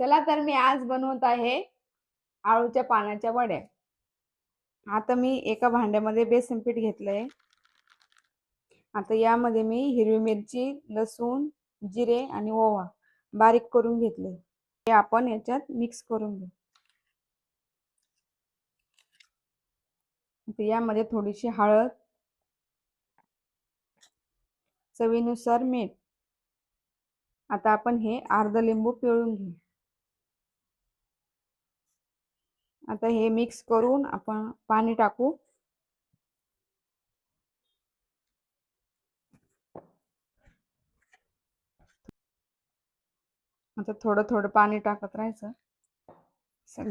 चला तर मी आज बनवत आहे आळूच्या पानाच्या वड्या. आता मी एका भांड्यामध्ये बेसन पीठ घेतलंय. आता यामध्ये मी हिरवी मिरची, लसूण, जिरे आणि ओवा बारीक करून घेतले. हे आपण याच्यात मिक्स करून घेऊ. आता यामध्ये थोडीशी हळद, चवीनुसार मीठ. आता आपण हे अर्धा लिंबू पिळून घेऊ. आता हे मिक्स करून आपण पाणी टाकू. आता थोडं थोडं पाणी टाकत राहायचं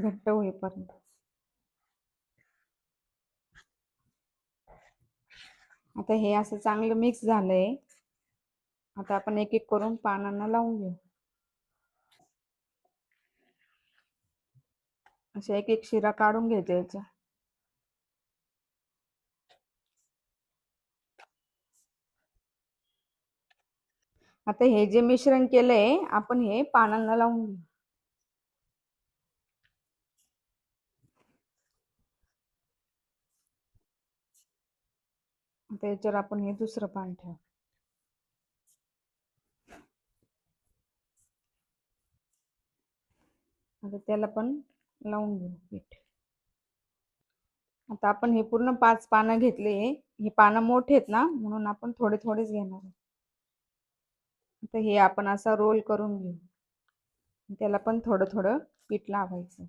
घट्ट होईपर्यंत. आता हे असं चांगलं मिक्स झालंय. आता आपण एक एक करून पानांना लावून घेऊ. अशा एक एक शिरा काढून घ्यायच्या याच्या. आता हे जे मिश्रण केलंय आपण हे पानांना लावून घेऊ. आता याच्यावर आपण हे दुसरं पान ठेवू. आता त्याला पण लावून घेऊ पीठ. आता आपण हे पूर्ण 5 पानं घेतले. हे पानं मोठे आहेत ना, म्हणून आपण थोडे थोडेच घेणार आहे. आता हे आपण असा रोल करून घेऊ. त्याला पण थोडं थोडं पीठ लावायचं.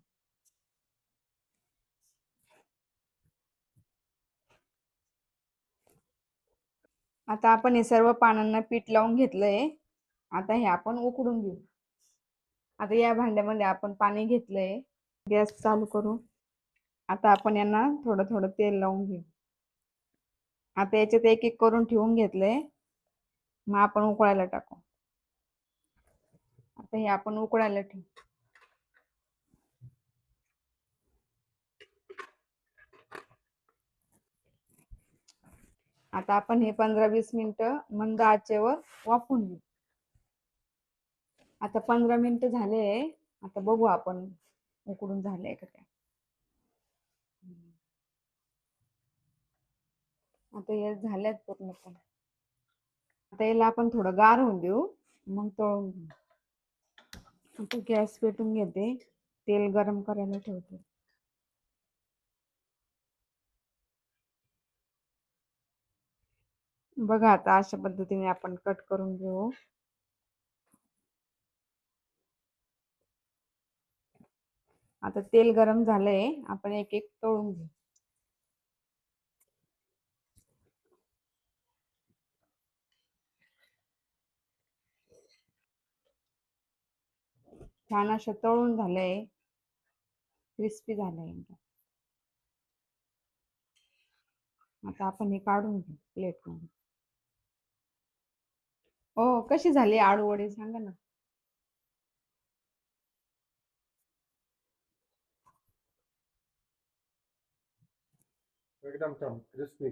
आता आपण हे सर्व पानांना पीठ लावून घेतलंय. आता हे आपण उकडून घेऊ. आता या भांड्यामध्ये आपण पाणी घेतलंय. गॅस चालू करू. आता आपण यांना थोडं थोडं तेल लावून घेऊ. आता याच्यात एक एक करून ठेवून घेतलंय. मग आपण उकळायला टाकू. आता हे आपण उकळायला ठेवू. आता आपण हे 15-20 मिनिटं मंद आचेवर वाफवून घेऊ. आता 15 मिनिटं झाले. आता बघू आपण उकडून झाले का काय. आता हे झाल्यात पूर्णपणे. आता याला आपण थोडं गार होऊन देऊ, मग तळून घेऊ. आता गॅस पेटून घेते. तेल गरम करायला ठेवते. बघा आता अशा पद्धतीने आपण कट करून घेऊ. आता तेल गरम झालंय. आपण एक एक तळून घेऊ. छान असं तळून झालंय. क्रिस्पी झालंय. आता आपण हे काढून घेऊ प्लेटमध्ये. हो, कशी झाली आळू वडी सांगा ना. एकदम छान क्रिस्पी.